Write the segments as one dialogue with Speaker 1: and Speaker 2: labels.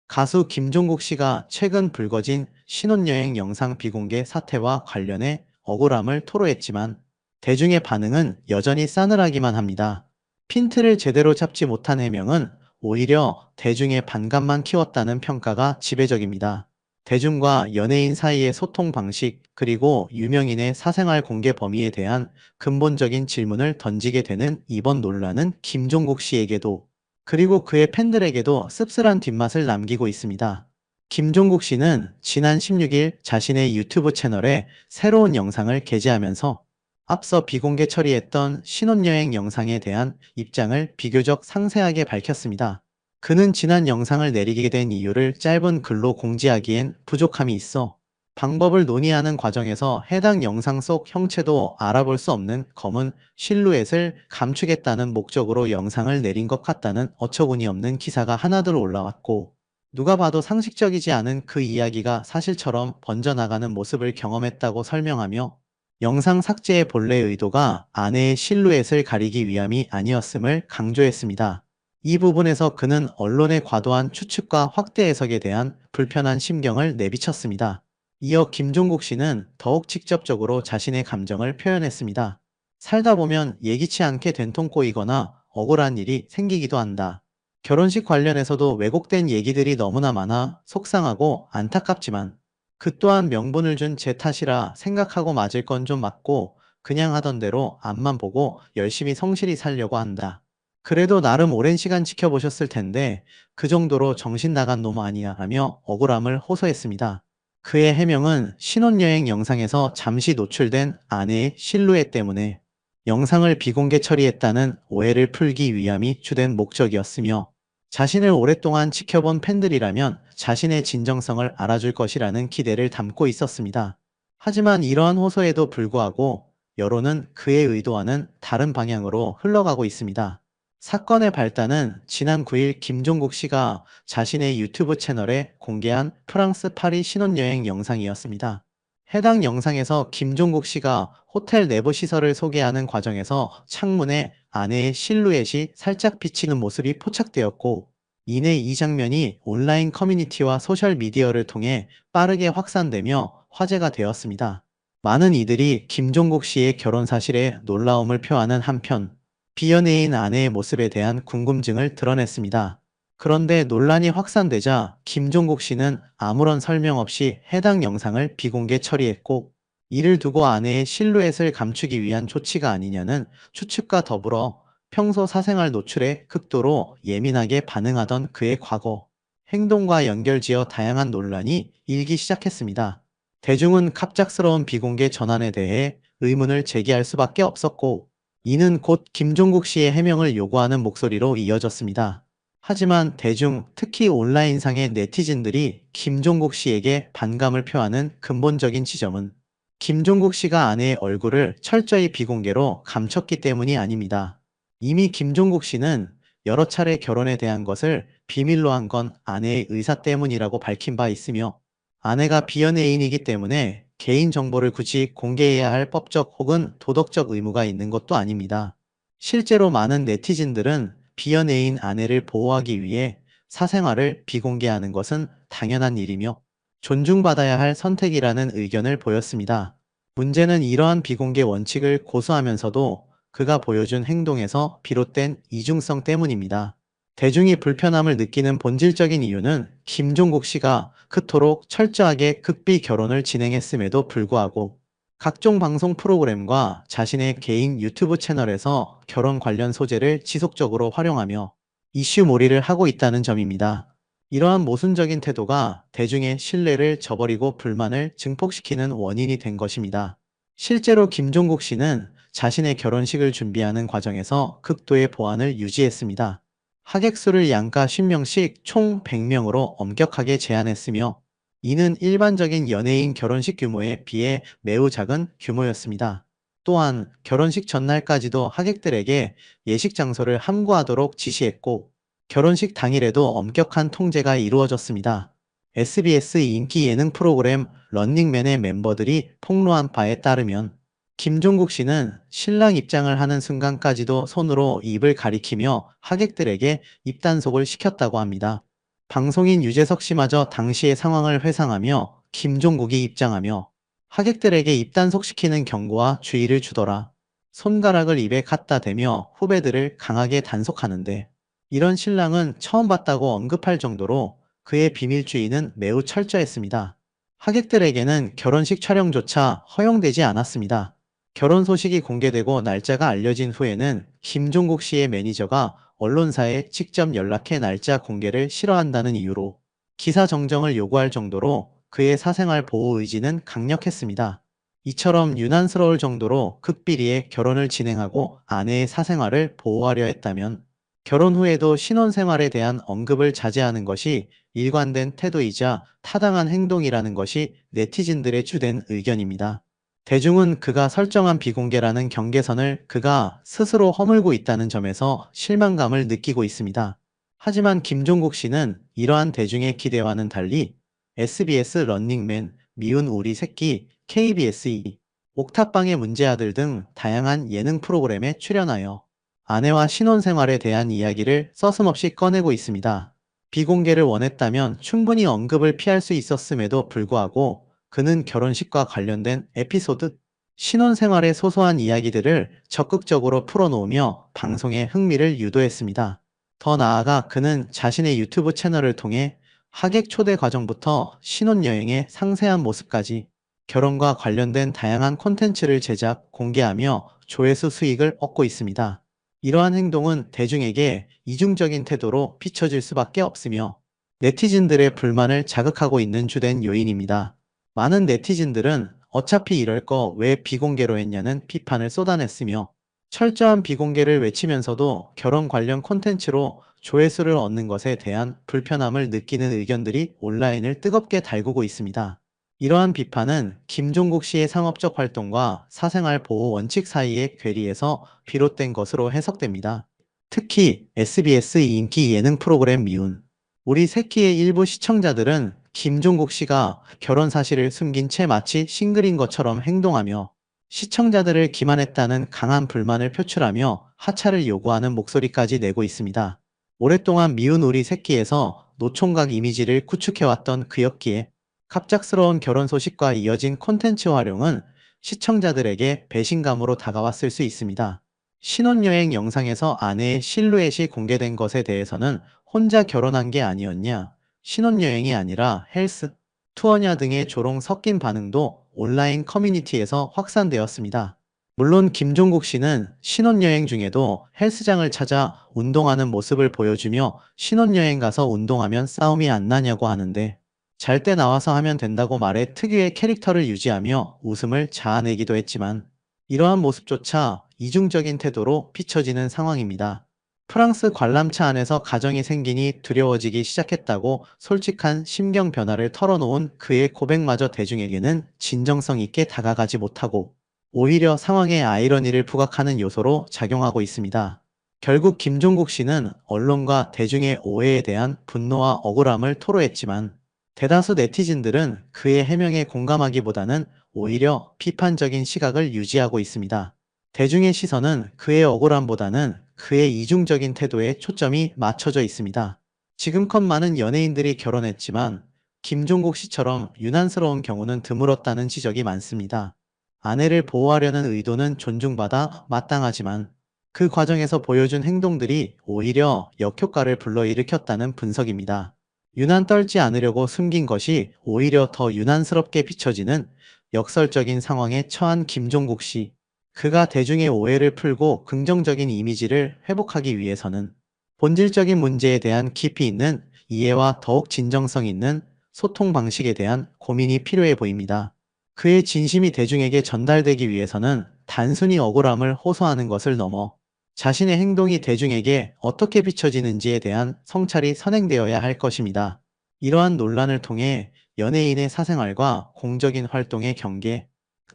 Speaker 1: 가수 김종국 씨가 최근 불거진 신혼여행 영상 비공개 사태와 관련해 억울함을 토로했지만 대중의 반응은 여전히 싸늘하기만 합니다. 핀트를 제대로 잡지 못한 해명은 오히려 대중의 반감만 키웠다는 평가가 지배적입니다. 대중과 연예인 사이의 소통 방식, 그리고 유명인의 사생활 공개 범위에 대한 근본적인 질문을 던지게 되는 이번 논란은 김종국 씨에게도, 그리고 그의 팬들에게도 씁쓸한 뒷맛을 남기고 있습니다. 김종국 씨는 지난 16일 자신의 유튜브 채널에 새로운 영상을 게재하면서 앞서 비공개 처리했던 신혼여행 영상에 대한 입장을 비교적 상세하게 밝혔습니다. 그는 지난 영상을 내리게 된 이유를 짧은 글로 공지하기엔 부족함이 있어 방법을 논의하는 과정에서 해당 영상 속 형체도 알아볼 수 없는 검은 실루엣을 감추겠다는 목적으로 영상을 내린 것 같다는 어처구니 없는 기사가 하나둘 올라왔고, 누가 봐도 상식적이지 않은 그 이야기가 사실처럼 번져나가는 모습을 경험했다고 설명하며 영상 삭제의 본래 의도가 아내의 실루엣을 가리기 위함이 아니었음을 강조했습니다. 이 부분에서 그는 언론의 과도한 추측과 확대 해석에 대한 불편한 심경을 내비쳤습니다. 이어 김종국 씨는 더욱 직접적으로 자신의 감정을 표현했습니다. 살다 보면 예기치 않게 된통 꼬이거나 억울한 일이 생기기도 한다. 결혼식 관련해서도 왜곡된 얘기들이 너무나 많아 속상하고 안타깝지만 그 또한 명분을 준 제 탓이라 생각하고 맞을 건 좀 맞고 그냥 하던 대로 앞만 보고 열심히 성실히 살려고 한다. 그래도 나름 오랜 시간 지켜보셨을 텐데 그 정도로 정신 나간 놈 아니야 하며 억울함을 호소했습니다. 그의 해명은 신혼여행 영상에서 잠시 노출된 아내의 실루엣 때문에 영상을 비공개 처리했다는 오해를 풀기 위함이 주된 목적이었으며, 자신을 오랫동안 지켜본 팬들이라면 자신의 진정성을 알아줄 것이라는 기대를 담고 있었습니다. 하지만 이러한 호소에도 불구하고 여론은 그의 의도와는 다른 방향으로 흘러가고 있습니다. 사건의 발단은 지난 9일 김종국 씨가 자신의 유튜브 채널에 공개한 프랑스 파리 신혼여행 영상이었습니다. 해당 영상에서 김종국 씨가 호텔 내부 시설을 소개하는 과정에서 창문에 아내의 실루엣이 살짝 비치는 모습이 포착되었고, 이내 이 장면이 온라인 커뮤니티와 소셜미디어를 통해 빠르게 확산되며 화제가 되었습니다. 많은 이들이 김종국 씨의 결혼 사실에 놀라움을 표하는 한편, 비연예인 아내의 모습에 대한 궁금증을 드러냈습니다. 그런데 논란이 확산되자 김종국 씨는 아무런 설명 없이 해당 영상을 비공개 처리했고, 이를 두고 아내의 실루엣을 감추기 위한 조치가 아니냐는 추측과 더불어 평소 사생활 노출에 극도로 예민하게 반응하던 그의 과거 행동과 연결지어 다양한 논란이 일기 시작했습니다. 대중은 갑작스러운 비공개 전환에 대해 의문을 제기할 수밖에 없었고, 이는 곧 김종국 씨의 해명을 요구하는 목소리로 이어졌습니다. 하지만 대중, 특히 온라인상의 네티즌들이 김종국 씨에게 반감을 표하는 근본적인 지점은 김종국 씨가 아내의 얼굴을 철저히 비공개로 감췄기 때문이 아닙니다. 이미 김종국 씨는 여러 차례 결혼에 대한 것을 비밀로 한 건 아내의 의사 때문이라고 밝힌 바 있으며, 아내가 비연예인이기 때문에 개인정보를 굳이 공개해야 할 법적 혹은 도덕적 의무가 있는 것도 아닙니다. 실제로 많은 네티즌들은 비연예인 아내를 보호하기 위해 사생활을 비공개하는 것은 당연한 일이며 존중받아야 할 선택이라는 의견을 보였습니다. 문제는 이러한 비공개 원칙을 고수하면서도 그가 보여준 행동에서 비롯된 이중성 때문입니다. 대중이 불편함을 느끼는 본질적인 이유는 김종국 씨가 그토록 철저하게 극비 결혼을 진행했음에도 불구하고 각종 방송 프로그램과 자신의 개인 유튜브 채널에서 결혼 관련 소재를 지속적으로 활용하며 이슈 몰이를 하고 있다는 점입니다. 이러한 모순적인 태도가 대중의 신뢰를 저버리고 불만을 증폭시키는 원인이 된 것입니다. 실제로 김종국 씨는 자신의 결혼식을 준비하는 과정에서 극도의 보안을 유지했습니다. 하객 수를 양가 10명씩 총 100명으로 엄격하게 제한했으며, 이는 일반적인 연예인 결혼식 규모에 비해 매우 작은 규모였습니다. 또한 결혼식 전날까지도 하객들에게 예식 장소를 함구하도록 지시했고, 결혼식 당일에도 엄격한 통제가 이루어졌습니다. SBS 인기 예능 프로그램 런닝맨의 멤버들이 폭로한 바에 따르면 김종국 씨는 신랑 입장을 하는 순간까지도 손으로 입을 가리키며 하객들에게 입단속을 시켰다고 합니다. 방송인 유재석 씨마저 당시의 상황을 회상하며 김종국이 입장하며 하객들에게 입단속시키는 경고와 주의를 주더라. 손가락을 입에 갖다 대며 후배들을 강하게 단속하는데 이런 신랑은 처음 봤다고 언급할 정도로 그의 비밀주의는 매우 철저했습니다. 하객들에게는 결혼식 촬영조차 허용되지 않았습니다. 결혼 소식이 공개되고 날짜가 알려진 후에는 김종국 씨의 매니저가 언론사에 직접 연락해 날짜 공개를 싫어한다는 이유로 기사 정정을 요구할 정도로 그의 사생활 보호 의지는 강력했습니다. 이처럼 유난스러울 정도로 극비리에 결혼을 진행하고 아내의 사생활을 보호하려 했다면 결혼 후에도 신혼생활에 대한 언급을 자제하는 것이 일관된 태도이자 타당한 행동이라는 것이 네티즌들의 주된 의견입니다. 대중은 그가 설정한 비공개라는 경계선을 그가 스스로 허물고 있다는 점에서 실망감을 느끼고 있습니다. 하지만 김종국 씨는 이러한 대중의 기대와는 달리 SBS 런닝맨, 미운 우리 새끼, KBS2, 옥탑방의 문제아들 등 다양한 예능 프로그램에 출연하여 아내와 신혼생활에 대한 이야기를 서슴없이 꺼내고 있습니다. 비공개를 원했다면 충분히 언급을 피할 수 있었음에도 불구하고 그는 결혼식과 관련된 에피소드, 신혼생활의 소소한 이야기들을 적극적으로 풀어놓으며 방송에 흥미를 유도했습니다. 더 나아가 그는 자신의 유튜브 채널을 통해 하객 초대 과정부터 신혼여행의 상세한 모습까지 결혼과 관련된 다양한 콘텐츠를 제작, 공개하며 조회수 수익을 얻고 있습니다. 이러한 행동은 대중에게 이중적인 태도로 비춰질 수밖에 없으며 네티즌들의 불만을 자극하고 있는 주된 요인입니다. 많은 네티즌들은 어차피 이럴 거 왜 비공개로 했냐는 비판을 쏟아냈으며 철저한 비공개를 외치면서도 결혼 관련 콘텐츠로 조회수를 얻는 것에 대한 불편함을 느끼는 의견들이 온라인을 뜨겁게 달구고 있습니다. 이러한 비판은 김종국 씨의 상업적 활동과 사생활 보호 원칙 사이의 괴리에서 비롯된 것으로 해석됩니다. 특히 SBS 인기 예능 프로그램 미운 우리 새끼의 일부 시청자들은 김종국 씨가 결혼 사실을 숨긴 채 마치 싱글인 것처럼 행동하며 시청자들을 기만했다는 강한 불만을 표출하며 하차를 요구하는 목소리까지 내고 있습니다. 오랫동안 미운 우리 새끼에서 노총각 이미지를 구축해왔던 그였기에 갑작스러운 결혼 소식과 이어진 콘텐츠 활용은 시청자들에게 배신감으로 다가왔을 수 있습니다. 신혼여행 영상에서 아내의 실루엣이 공개된 것에 대해서는 혼자 결혼한 게 아니었냐, 신혼여행이 아니라 헬스, 투어냐 등의 조롱 섞인 반응도 온라인 커뮤니티에서 확산되었습니다. 물론 김종국 씨는 신혼여행 중에도 헬스장을 찾아 운동하는 모습을 보여주며 신혼여행 가서 운동하면 싸움이 안 나냐고 하는데 잘 때 나와서 하면 된다고 말해 특유의 캐릭터를 유지하며 웃음을 자아내기도 했지만 이러한 모습조차 이중적인 태도로 비춰지는 상황입니다. 프랑스 관람차 안에서 가정이 생기니 두려워지기 시작했다고 솔직한 심경 변화를 털어놓은 그의 고백마저 대중에게는 진정성 있게 다가가지 못하고 오히려 상황의 아이러니를 부각하는 요소로 작용하고 있습니다. 결국 김종국 씨는 언론과 대중의 오해에 대한 분노와 억울함을 토로했지만 대다수 네티즌들은 그의 해명에 공감하기보다는 오히려 비판적인 시각을 유지하고 있습니다. 대중의 시선은 그의 억울함보다는 그의 이중적인 태도에 초점이 맞춰져 있습니다. 지금껏 많은 연예인들이 결혼했지만 김종국 씨처럼 유난스러운 경우는 드물었다는 지적이 많습니다. 아내를 보호하려는 의도는 존중받아 마땅하지만 그 과정에서 보여준 행동들이 오히려 역효과를 불러일으켰다는 분석입니다. 유난 떨지 않으려고 숨긴 것이 오히려 더 유난스럽게 비춰지는 역설적인 상황에 처한 김종국 씨. 그가 대중의 오해를 풀고 긍정적인 이미지를 회복하기 위해서는 본질적인 문제에 대한 깊이 있는 이해와 더욱 진정성 있는 소통 방식에 대한 고민이 필요해 보입니다. 그의 진심이 대중에게 전달되기 위해서는 단순히 억울함을 호소하는 것을 넘어 자신의 행동이 대중에게 어떻게 비춰지는지에 대한 성찰이 선행되어야 할 것입니다. 이러한 논란을 통해 연예인의 사생활과 공적인 활동의 경계,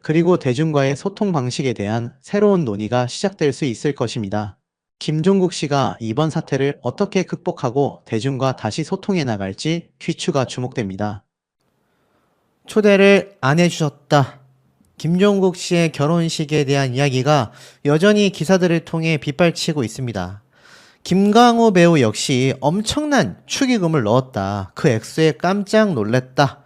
Speaker 1: 그리고 대중과의 소통 방식에 대한 새로운 논의가 시작될 수 있을 것입니다. 김종국 씨가 이번 사태를 어떻게 극복하고 대중과 다시 소통해 나갈지 귀추가 주목됩니다.
Speaker 2: 초대를 안 해주셨다. 김종국 씨의 결혼식에 대한 이야기가 여전히 기사들을 통해 빗발치고 있습니다. 김강호 배우 역시 엄청난 축의금을 넣었다. 그 액수에 깜짝 놀랬다.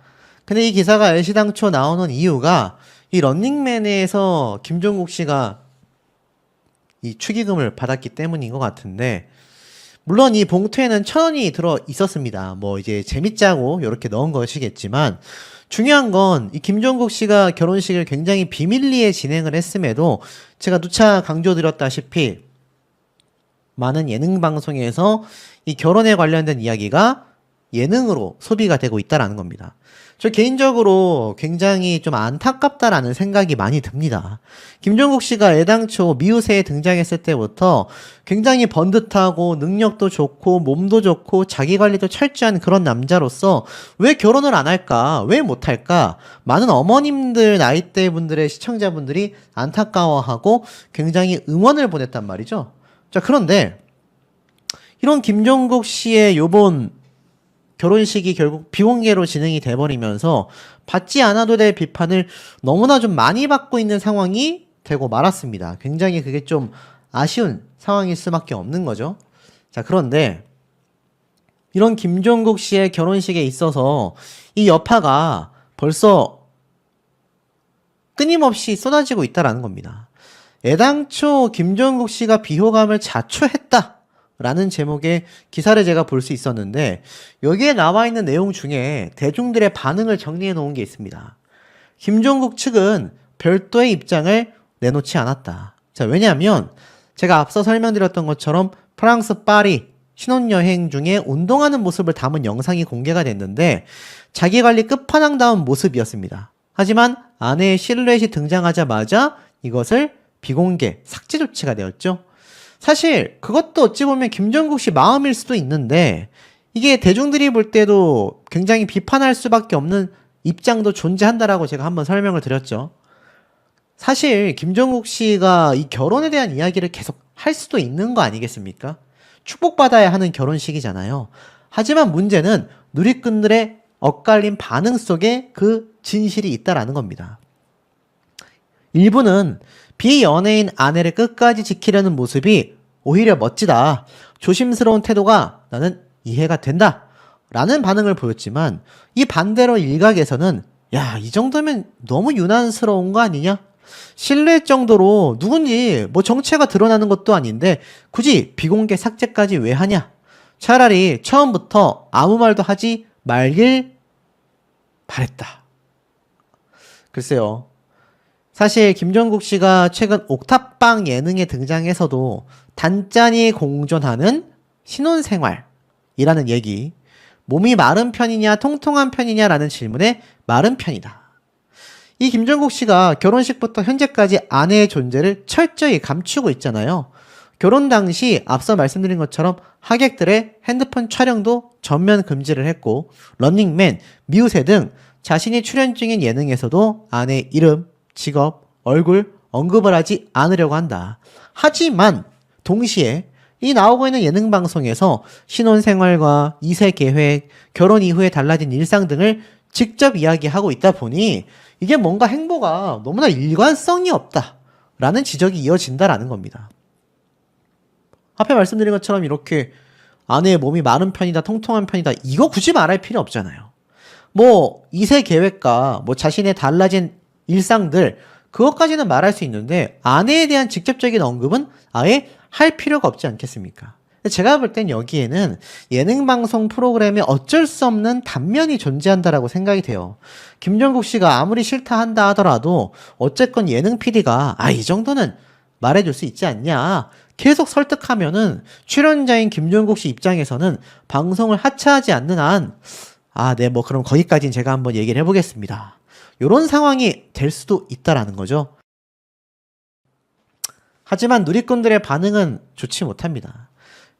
Speaker 2: 근데 이 기사가 애시당초 나오는 이유가 이 런닝맨에서 김종국 씨가 이 축의금을 받았기 때문인 것 같은데, 물론 이 봉투에는 1,000원이 들어 있었습니다. 뭐 이제 재밌자고 이렇게 넣은 것이겠지만, 중요한 건 이 김종국 씨가 결혼식을 굉장히 비밀리에 진행을 했음에도 제가 누차 강조드렸다시피 많은 예능 방송에서 이 결혼에 관련된 이야기가 예능으로 소비가 되고 있다라는 겁니다. 저 개인적으로 굉장히 좀 안타깝다라는 생각이 많이 듭니다. 김종국 씨가 애당초 미우새에 등장했을 때부터 굉장히 번듯하고 능력도 좋고 몸도 좋고 자기관리도 철저한 그런 남자로서 왜 결혼을 안 할까? 왜 못 할까? 많은 어머님들, 나이대 분들의 시청자분들이 안타까워하고 굉장히 응원을 보냈단 말이죠. 자, 그런데 이런 김종국 씨의 요번 결혼식이 결국 비공개로 진행이 돼버리면서 받지 않아도 될 비판을 너무나 좀 많이 받고 있는 상황이 되고 말았습니다. 굉장히 그게 좀 아쉬운 상황일 수밖에 없는 거죠. 자, 그런데 이런 김종국 씨의 결혼식에 있어서 이 여파가 벌써 끊임없이 쏟아지고 있다라는 겁니다. 애당초 김종국 씨가 비호감을 자초했다 라는 제목의 기사를 제가 볼 수 있었는데, 여기에 나와 있는 내용 중에 대중들의 반응을 정리해 놓은 게 있습니다. 김종국 측은 별도의 입장을 내놓지 않았다. 자, 왜냐하면 제가 앞서 설명드렸던 것처럼 프랑스 파리 신혼여행 중에 운동하는 모습을 담은 영상이 공개가 됐는데 자기관리 끝판왕다운 모습이었습니다. 하지만 아내의 실루엣이 등장하자마자 이것을 비공개 삭제 조치가 되었죠. 사실 그것도 어찌 보면 김종국 씨 마음일 수도 있는데, 이게 대중들이 볼 때도 굉장히 비판할 수밖에 없는 입장도 존재한다라고 제가 한번 설명을 드렸죠. 사실 김종국 씨가 이 결혼에 대한 이야기를 계속 할 수도 있는 거 아니겠습니까? 축복받아야 하는 결혼식이잖아요. 하지만 문제는 누리꾼들의 엇갈린 반응 속에 그 진실이 있다라는 겁니다. 일부는 비연예인 아내를 끝까지 지키려는 모습이 오히려 멋지다. 조심스러운 태도가 나는 이해가 된다. 라는 반응을 보였지만, 이 반대로 일각에서는 야, 이 정도면 너무 유난스러운 거 아니냐? 실루엣 정도로 누군지 뭐 정체가 드러나는 것도 아닌데 굳이 비공개 삭제까지 왜 하냐? 차라리 처음부터 아무 말도 하지 말길 바랬다. 글쎄요. 사실 김종국 씨가 최근 옥탑방 예능에 등장해서도 단짠이 공존하는 신혼생활이라는 얘기, 몸이 마른 편이냐 통통한 편이냐라는 질문에 마른 편이다. 이 김종국 씨가 결혼식부터 현재까지 아내의 존재를 철저히 감추고 있잖아요. 결혼 당시 앞서 말씀드린 것처럼 하객들의 핸드폰 촬영도 전면 금지를 했고, 런닝맨, 미우새 등 자신이 출연 중인 예능에서도 아내의 이름, 직업, 얼굴 언급을 하지 않으려고 한다. 하지만 동시에 이 나오고 있는 예능 방송에서 신혼생활과 2세 계획, 결혼 이후에 달라진 일상 등을 직접 이야기하고 있다 보니 이게 뭔가 행보가 너무나 일관성이 없다라는 지적이 이어진다라는 겁니다. 앞에 말씀드린 것처럼 이렇게 아내의 몸이 마른 편이다, 통통한 편이다, 이거 굳이 말할 필요 없잖아요. 뭐 2세 계획과 뭐 자신의 달라진 일상들, 그것까지는 말할 수 있는데 아내에 대한 직접적인 언급은 아예 할 필요가 없지 않겠습니까? 제가 볼 땐 여기에는 예능방송 프로그램에 어쩔 수 없는 단면이 존재한다라고 생각이 돼요. 김종국 씨가 아무리 싫다 한다 하더라도 어쨌건 예능 PD가 이 정도는 말해줄 수 있지 않냐, 계속 설득하면은 출연자인 김종국 씨 입장에서는 방송을 하차하지 않는 한 네, 뭐 그럼 거기까지는 제가 한번 얘기를 해보겠습니다. 이런 상황이 될 수도 있다라는 거죠. 하지만 누리꾼들의 반응은 좋지 못합니다.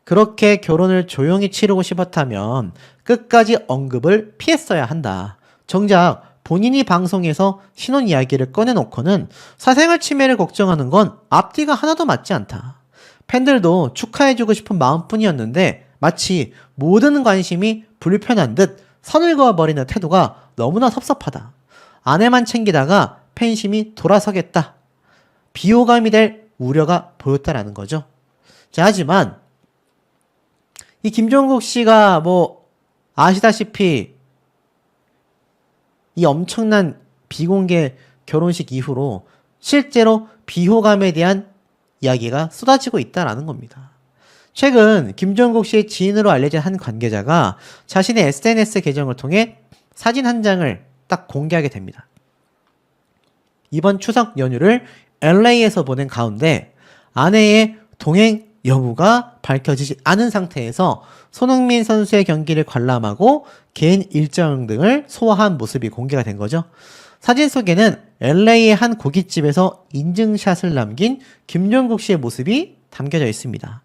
Speaker 2: 그렇게 결혼을 조용히 치르고 싶었다면 끝까지 언급을 피했어야 한다. 정작 본인이 방송에서 신혼 이야기를 꺼내놓고는 사생활 침해를 걱정하는 건 앞뒤가 하나도 맞지 않다. 팬들도 축하해주고 싶은 마음뿐이었는데 마치 모든 관심이 불편한 듯 선을 그어버리는 태도가 너무나 섭섭하다. 아내만 챙기다가 팬심이 돌아서겠다. 비호감이 될 우려가 보였다라는 거죠. 자, 하지만 이 김종국 씨가 뭐 아시다시피 이 엄청난 비공개 결혼식 이후로 실제로 비호감에 대한 이야기가 쏟아지고 있다라는 겁니다. 최근 김종국 씨의 지인으로 알려진 한 관계자가 자신의 SNS 계정을 통해 사진 한 장을 딱 공개하게 됩니다. 이번 추석 연휴를 LA에서 보낸 가운데 아내의 동행 여부가 밝혀지지 않은 상태에서 손흥민 선수의 경기를 관람하고 개인 일정 등을 소화한 모습이 공개가 된 거죠. 사진 속에는 LA의 한 고깃집에서 인증샷을 남긴 김종국 씨의 모습이 담겨져 있습니다.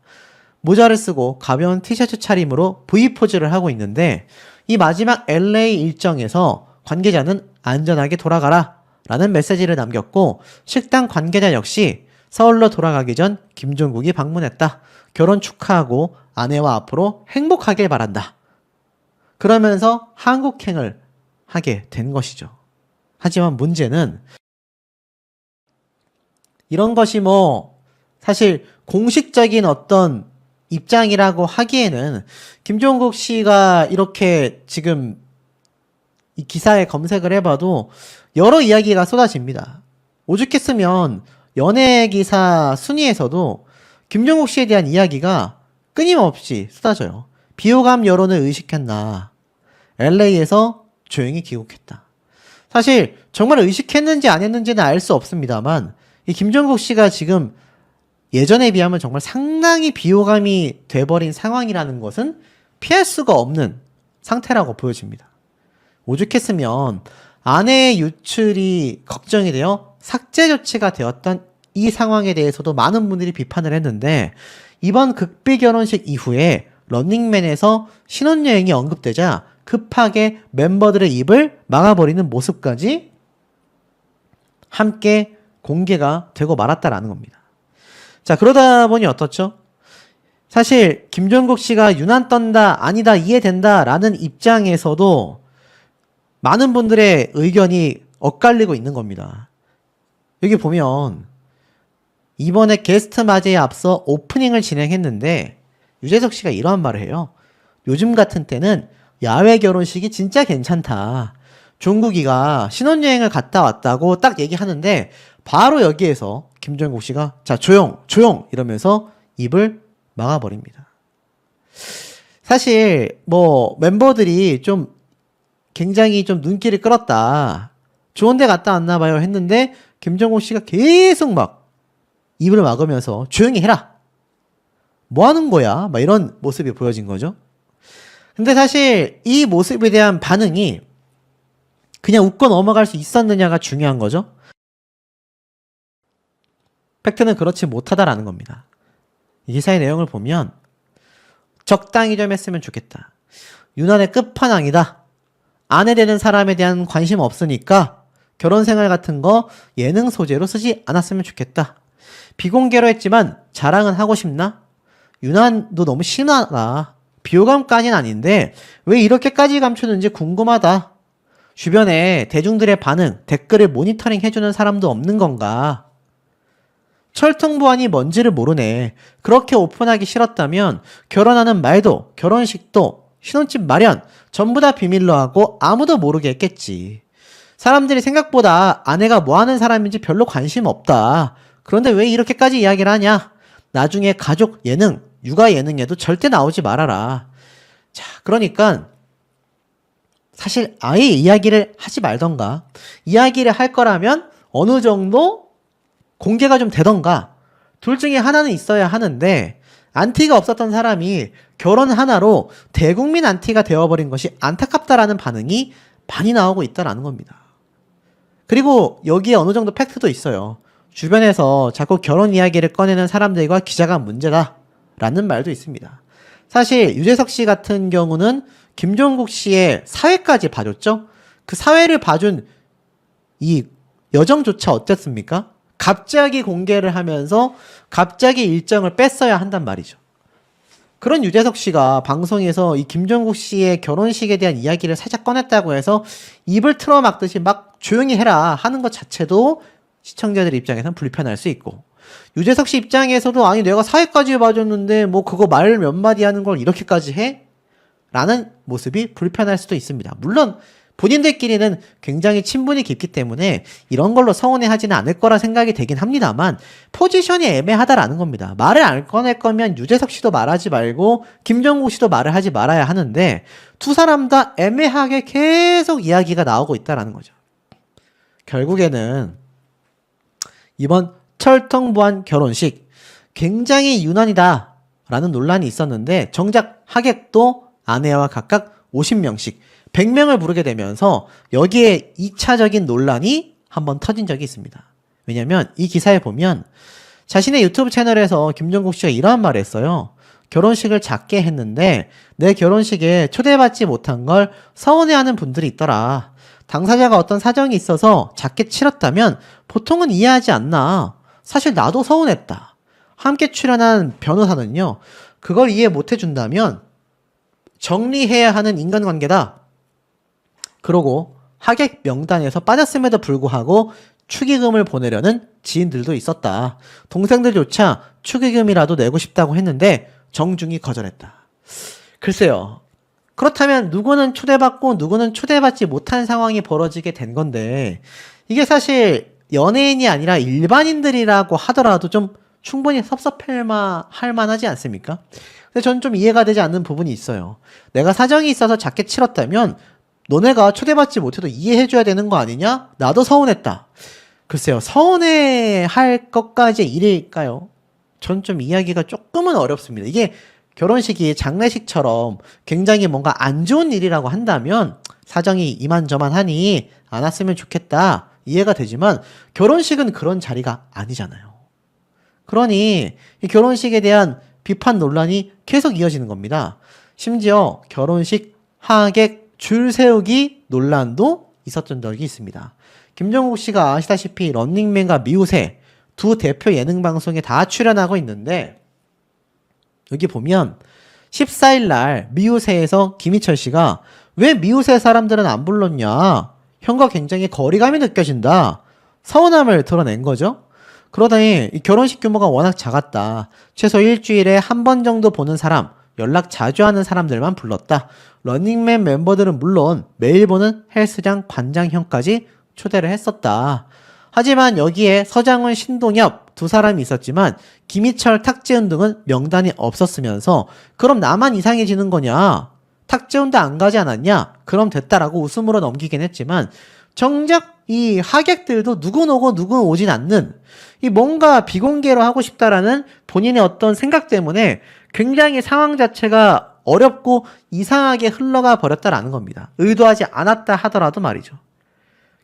Speaker 2: 모자를 쓰고 가벼운 티셔츠 차림으로 V포즈를 하고 있는데 이 마지막 LA 일정에서 관계자는 안전하게 돌아가라 라는 메시지를 남겼고 식당 관계자 역시 서울로 돌아가기 전 김종국이 방문했다. 결혼 축하하고 아내와 앞으로 행복하길 바란다. 그러면서 한국행을 하게 된 것이죠. 하지만 문제는 이런 것이 뭐 사실 공식적인 어떤 입장이라고 하기에는 김종국 씨가 이렇게 지금 이 기사에 검색을 해봐도 여러 이야기가 쏟아집니다. 오죽했으면 연예 기사 순위에서도 김종국 씨에 대한 이야기가 끊임없이 쏟아져요. 비호감 여론을 의식했나. LA에서 조용히 귀국했다. 사실 정말 의식했는지 안 했는지는 알 수 없습니다만 이 김종국 씨가 지금 예전에 비하면 정말 상당히 비호감이 돼버린 상황이라는 것은 피할 수가 없는 상태라고 보여집니다. 오죽했으면 아내의 유출이 걱정이 되어 삭제 조치가 되었던 이 상황에 대해서도 많은 분들이 비판을 했는데 이번 극비 결혼식 이후에 런닝맨에서 신혼여행이 언급되자 급하게 멤버들의 입을 막아버리는 모습까지 함께 공개가 되고 말았다라는 겁니다. 자, 그러다 보니 어떻죠? 사실 김종국 씨가 유난 떤다, 아니다, 이해된다 라는 입장에서도 많은 분들의 의견이 엇갈리고 있는 겁니다. 여기 보면 이번에 게스트 맞이에 앞서 오프닝을 진행했는데 유재석 씨가 이러한 말을 해요. 요즘 같은 때는 야외 결혼식이 진짜 괜찮다. 종국이가 신혼여행을 갔다 왔다고 딱 얘기하는데 바로 여기에서 김종국 씨가 자 조용 이러면서 입을 막아버립니다. 사실 뭐 멤버들이 좀 굉장히 좀 눈길을 끌었다. 좋은 데 갔다 왔나 봐요 했는데 김종국 씨가 계속 막 입을 막으면서 조용히 해라. 뭐 하는 거야? 막 이런 모습이 보여진 거죠. 근데 사실 이 모습에 대한 반응이 그냥 웃고 넘어갈 수 있었느냐가 중요한 거죠. 팩트는 그렇지 못하다라는 겁니다. 이 기사의 내용을 보면 적당히 좀 했으면 좋겠다. 유난의 끝판왕이다. 아내 되는 사람에 대한 관심 없으니까 결혼 생활 같은 거 예능 소재로 쓰지 않았으면 좋겠다. 비공개로 했지만 자랑은 하고 싶나? 유난도 너무 심하다. 비호감까지는 아닌데 왜 이렇게까지 감추는지 궁금하다. 주변에 대중들의 반응, 댓글을 모니터링 해주는 사람도 없는 건가? 철통부안이 뭔지를 모르네. 그렇게 오픈하기 싫었다면 결혼하는 말도 결혼식도 신혼집 마련 전부 다 비밀로 하고 아무도 모르게 했겠지. 사람들이 생각보다 아내가 뭐 하는 사람인지 별로 관심 없다. 그런데 왜 이렇게까지 이야기를 하냐? 나중에 가족 예능, 육아 예능에도 절대 나오지 말아라. 자, 그러니까 사실 아예 이야기를 하지 말던가 이야기를 할 거라면 어느 정도 공개가 좀 되던가 둘 중에 하나는 있어야 하는데 안티가 없었던 사람이 결혼 하나로 대국민 안티가 되어버린 것이 안타깝다라는 반응이 많이 나오고 있다라는 겁니다. 그리고 여기에 어느 정도 팩트도 있어요. 주변에서 자꾸 결혼 이야기를 꺼내는 사람들과 기자가 문제다 라는 말도 있습니다. 사실 유재석 씨 같은 경우는 김종국 씨의 사회까지 봐줬죠. 그 사회를 봐준 이 여정조차 어땠습니까? 갑자기 공개를 하면서 갑자기 일정을 뺐어야 한단 말이죠. 그런 유재석 씨가 방송에서 이 김종국 씨의 결혼식에 대한 이야기를 살짝 꺼냈다고 해서 입을 틀어막듯이 막 조용히 해라 하는 것 자체도 시청자들 입장에서는 불편할 수 있고 유재석 씨 입장에서도 아니 내가 사회까지 봐줬는데 뭐 그거 말 몇 마디 하는 걸 이렇게까지 해? 라는 모습이 불편할 수도 있습니다. 물론 본인들끼리는 굉장히 친분이 깊기 때문에 이런 걸로 서운해하지는 않을 거라 생각이 되긴 합니다만 포지션이 애매하다라는 겁니다. 말을 안 꺼낼 거면 유재석 씨도 말하지 말고 김종국 씨도 말을 하지 말아야 하는데 두 사람 다 애매하게 계속 이야기가 나오고 있다라는 거죠. 결국에는 이번 철통부안 결혼식 굉장히 유난이다 라는 논란이 있었는데 정작 하객도 아내와 각각 50명씩 100명을 부르게 되면서 여기에 2차적인 논란이 한번 터진 적이 있습니다. 왜냐면 이 기사에 보면 자신의 유튜브 채널에서 김종국 씨가 이러한 말을 했어요. 결혼식을 작게 했는데 내 결혼식에 초대받지 못한 걸 서운해하는 분들이 있더라. 당사자가 어떤 사정이 있어서 작게 치렀다면 보통은 이해하지 않나. 사실 나도 서운했다. 함께 출연한 변호사는요. 그걸 이해 못 해준다면 정리해야 하는 인간관계다. 그러고 하객 명단에서 빠졌음에도 불구하고 축의금을 보내려는 지인들도 있었다. 동생들조차 축의금이라도 내고 싶다고 했는데 정중히 거절했다. 글쎄요. 그렇다면 누구는 초대받고 누구는 초대받지 못한 상황이 벌어지게 된 건데 이게 사실 연예인이 아니라 일반인들이라고 하더라도 좀 충분히 섭섭할 만하지 않습니까? 근데 저는 좀 이해가 되지 않는 부분이 있어요. 내가 사정이 있어서 작게 치렀다면 너네가 초대받지 못해도 이해해줘야 되는 거 아니냐? 나도 서운했다. 글쎄요. 서운해할 것까지의 일일까요? 전 좀 이야기가 조금은 어렵습니다. 이게 결혼식이 장례식처럼 굉장히 뭔가 안 좋은 일이라고 한다면 사정이 이만저만하니 안 왔으면 좋겠다. 이해가 되지만 결혼식은 그런 자리가 아니잖아요. 그러니 이 결혼식에 대한 비판 논란이 계속 이어지는 겁니다. 심지어 결혼식 하객 줄 세우기 논란도 있었던 적이 있습니다. 김종국 씨가 아시다시피 런닝맨과 미우새 두 대표 예능 방송에 다 출연하고 있는데 여기 보면 14일 날 미우새에서 김희철 씨가 왜 미우새 사람들은 안 불렀냐? 형과 굉장히 거리감이 느껴진다. 서운함을 드러낸 거죠. 그러더니 이 결혼식 규모가 워낙 작았다. 최소 일주일에 한 번 정도 보는 사람, 연락 자주 하는 사람들만 불렀다. 런닝맨 멤버들은 물론 매일 보는 헬스장 관장형까지 초대를 했었다. 하지만 여기에 서장훈, 신동엽 두 사람이 있었지만 김희철, 탁재훈 등은 명단이 없었으면서 그럼 나만 이상해지는 거냐? 탁재훈도 안 가지 않았냐? 그럼 됐다라고 웃음으로 넘기긴 했지만 정작 이 하객들도 누군 오고 누군 오진 않는 이 뭔가 비공개로 하고 싶다라는 본인의 어떤 생각 때문에 굉장히 상황 자체가 어렵고 이상하게 흘러가 버렸다라는 겁니다. 의도하지 않았다 하더라도 말이죠.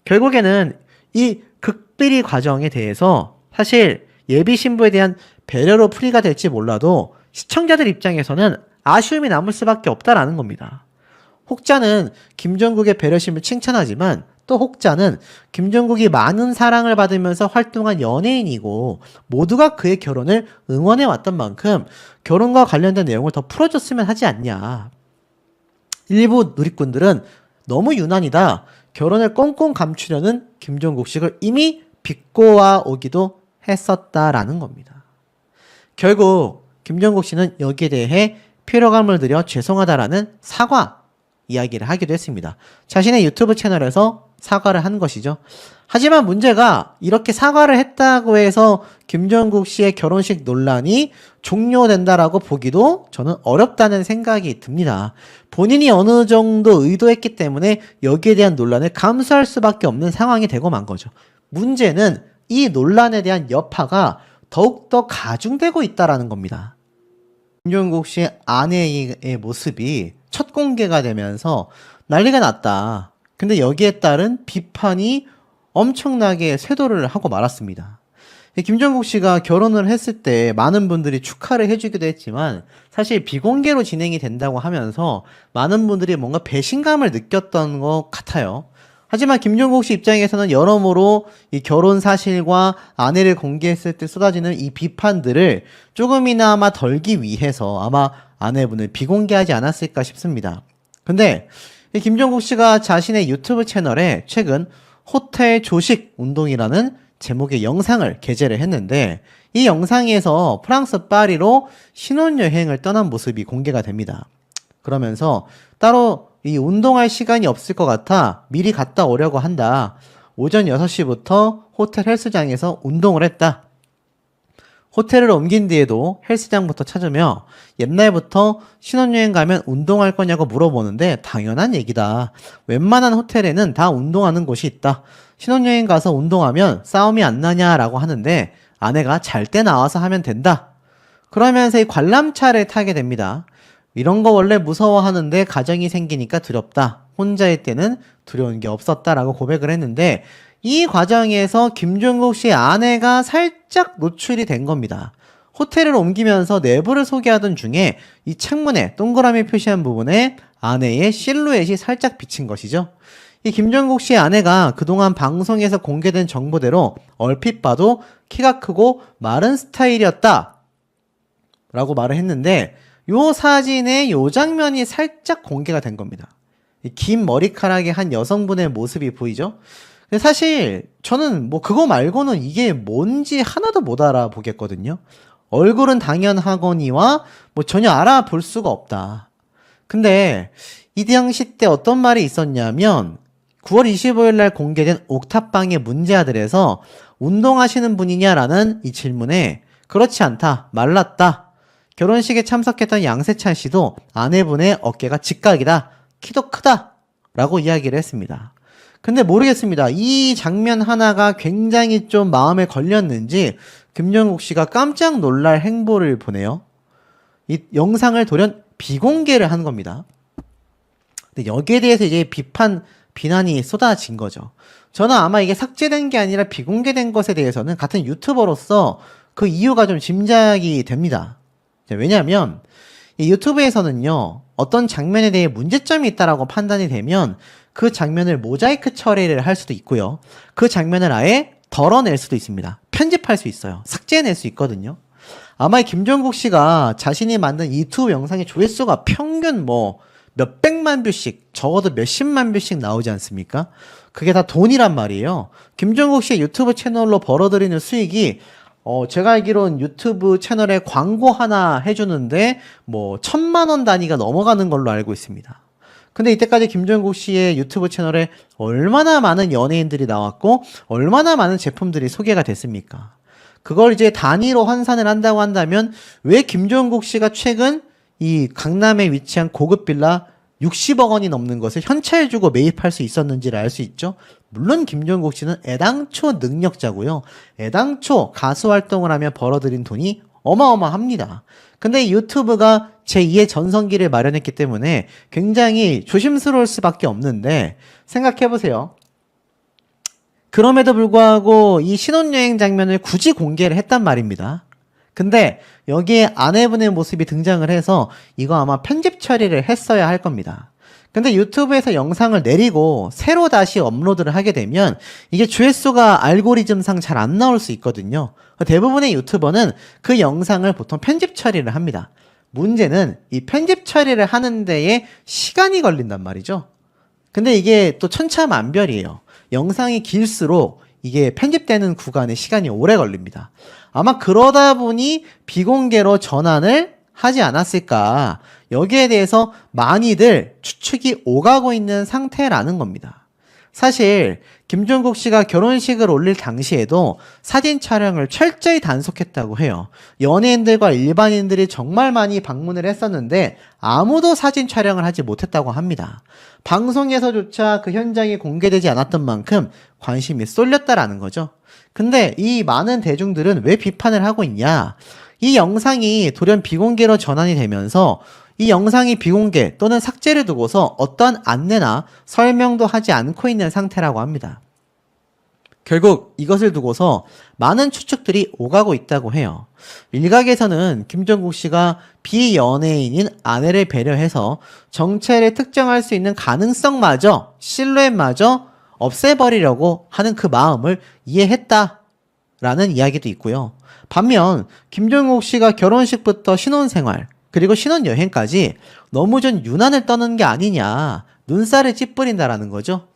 Speaker 2: 결국에는 이 극비리 과정에 대해서 사실 예비 신부에 대한 배려로 풀이가 될지 몰라도 시청자들 입장에서는 아쉬움이 남을 수밖에 없다라는 겁니다. 혹자는 김종국의 배려심을 칭찬하지만 또 혹자는 김종국이 많은 사랑을 받으면서 활동한 연예인이고 모두가 그의 결혼을 응원해 왔던 만큼 결혼과 관련된 내용을 더 풀어줬으면 하지 않냐. 일부 누리꾼들은 너무 유난이다. 결혼을 꽁꽁 감추려는 김종국식을 이미 비꼬아 오기도 했었다라는 겁니다. 결국 김종국 씨는 여기에 대해 피로감을 들여 죄송하다라는 사과 이야기를 하기도 했습니다. 자신의 유튜브 채널에서 사과를 한 것이죠. 하지만 문제가 이렇게 사과를 했다고 해서 김종국 씨의 결혼식 논란이 종료된다라고 보기도 저는 어렵다는 생각이 듭니다. 본인이 어느 정도 의도했기 때문에 여기에 대한 논란을 감수할 수밖에 없는 상황이 되고 만 거죠. 문제는 이 논란에 대한 여파가 더욱더 가중되고 있다는 겁니다. 김종국 씨의 아내의 모습이 첫 공개가 되면서 난리가 났다. 근데 여기에 따른 비판이 엄청나게 쇄도를 하고 말았습니다. 김종국 씨가 결혼을 했을 때 많은 분들이 축하를 해주기도 했지만 사실 비공개로 진행이 된다고 하면서 많은 분들이 뭔가 배신감을 느꼈던 것 같아요. 하지만 김종국 씨 입장에서는 여러모로 이 결혼 사실과 아내를 공개했을 때 쏟아지는 이 비판들을 조금이나마 덜기 위해서 아마 아내분을 비공개하지 않았을까 싶습니다. 근데 김종국 씨가 자신의 유튜브 채널에 최근 호텔 조식 운동이라는 제목의 영상을 게재를 했는데 이 영상에서 프랑스 파리로 신혼여행을 떠난 모습이 공개가 됩니다. 그러면서 따로 이 운동할 시간이 없을 것 같아 미리 갔다 오려고 한다. 오전 6시부터 호텔 헬스장에서 운동을 했다. 호텔을 옮긴 뒤에도 헬스장부터 찾으며 옛날부터 신혼여행 가면 운동할 거냐고 물어보는데 당연한 얘기다. 웬만한 호텔에는 다 운동하는 곳이 있다. 신혼여행 가서 운동하면 싸움이 안 나냐라고 하는데 아내가 잘 때 나와서 하면 된다. 그러면서 이 관람차를 타게 됩니다. 이런 거 원래 무서워하는데 가정이 생기니까 두렵다. 혼자일 때는 두려운 게 없었다라고 고백을 했는데 이 과정에서 김종국 씨의 아내가 살짝 노출이 된 겁니다. 호텔을 옮기면서 내부를 소개하던 중에 이 창문에 동그라미 표시한 부분에 아내의 실루엣이 살짝 비친 것이죠. 이 김종국 씨의 아내가 그동안 방송에서 공개된 정보대로 얼핏 봐도 키가 크고 마른 스타일이었다 라고 말을 했는데 요 사진에 요 장면이 살짝 공개가 된 겁니다. 이 긴 머리카락의 한 여성분의 모습이 보이죠? 근데 사실 저는 뭐 그거 말고는 이게 뭔지 하나도 못 알아보겠거든요. 얼굴은 당연하거니와 뭐 전혀 알아볼 수가 없다. 근데 이 당시 때 어떤 말이 있었냐면 9월 25일 날 공개된 옥탑방의 문제아들에서 운동하시는 분이냐라는 이 질문에 그렇지 않다, 말랐다. 결혼식에 참석했던 양세찬 씨도 아내분의 어깨가 직각이다, 키도 크다 라고 이야기를 했습니다. 근데 모르겠습니다. 이 장면 하나가 굉장히 좀 마음에 걸렸는지 김종국 씨가 깜짝 놀랄 행보를 보네요. 이 영상을 돌연 비공개를 한 겁니다. 근데 여기에 대해서 이제 비난이 쏟아진 거죠. 저는 아마 이게 삭제된 게 아니라 비공개된 것에 대해서는 같은 유튜버로서 그 이유가 좀 짐작이 됩니다. 왜냐하면 이 유튜브에서는요, 어떤 장면에 대해 문제점이 있다라고 판단이 되면 그 장면을 모자이크 처리를 할 수도 있고요. 그 장면을 아예 덜어낼 수도 있습니다. 편집할 수 있어요. 삭제해낼 수 있거든요. 아마 김종국 씨가 자신이 만든 유튜브 영상의 조회수가 평균 뭐 몇백만 뷰씩, 적어도 몇십만 뷰씩 나오지 않습니까? 그게 다 돈이란 말이에요. 김종국 씨의 유튜브 채널로 벌어들이는 수익이 제가 알기로는 유튜브 채널에 광고 하나 해주는데 뭐 1,000만 원 단위가 넘어가는 걸로 알고 있습니다. 근데 이때까지 김종국 씨의 유튜브 채널에 얼마나 많은 연예인들이 나왔고 얼마나 많은 제품들이 소개가 됐습니까? 그걸 이제 단위로 환산을 한다고 한다면 왜 김종국 씨가 최근 이 강남에 위치한 고급 빌라 60억 원이 넘는 것을 현찰 주고 매입할 수 있었는지를 알 수 있죠. 물론 김종국 씨는 애당초 능력자고요. 애당초 가수 활동을 하며 벌어들인 돈이 어마어마합니다. 근데 유튜브가 제2의 전성기를 마련했기 때문에 굉장히 조심스러울 수밖에 없는데 생각해보세요. 그럼에도 불구하고 이 신혼여행 장면을 굳이 공개를 했단 말입니다. 근데 여기에 아내분의 모습이 등장을 해서 이거 아마 편집 처리를 했어야 할 겁니다. 근데 유튜브에서 영상을 내리고 새로 다시 업로드를 하게 되면 이게 조회수가 알고리즘상 잘 안 나올 수 있거든요. 대부분의 유튜버는 그 영상을 보통 편집 처리를 합니다. 문제는 이 편집 처리를 하는 데에 시간이 걸린단 말이죠. 근데 이게 또 천차만별이에요. 영상이 길수록 이게 편집되는 구간에 시간이 오래 걸립니다. 아마 그러다 보니 비공개로 전환을 하지 않았을까. 여기에 대해서 많이들 추측이 오가고 있는 상태라는 겁니다. 사실 김종국 씨가 결혼식을 올릴 당시에도 사진 촬영을 철저히 단속했다고 해요. 연예인들과 일반인들이 정말 많이 방문을 했었는데 아무도 사진 촬영을 하지 못했다고 합니다. 방송에서조차 그 현장이 공개되지 않았던 만큼 관심이 쏠렸다라는 거죠. 근데 이 많은 대중들은 왜 비판을 하고 있냐? 이 영상이 돌연 비공개로 전환이 되면서 이 영상이 비공개 또는 삭제를 두고서 어떤 안내나 설명도 하지 않고 있는 상태라고 합니다. 결국 이것을 두고서 많은 추측들이 오가고 있다고 해요. 일각에서는 김종국 씨가 비연예인인 아내를 배려해서 정체를 특정할 수 있는 가능성마저, 실루엣마저 없애버리려고 하는 그 마음을 이해했다라는 이야기도 있고요. 반면 김종국 씨가 결혼식부터 신혼생활 그리고 신혼여행까지 너무 좀 유난을 떠는 게 아니냐, 눈살을 찌푸린다라는 거죠.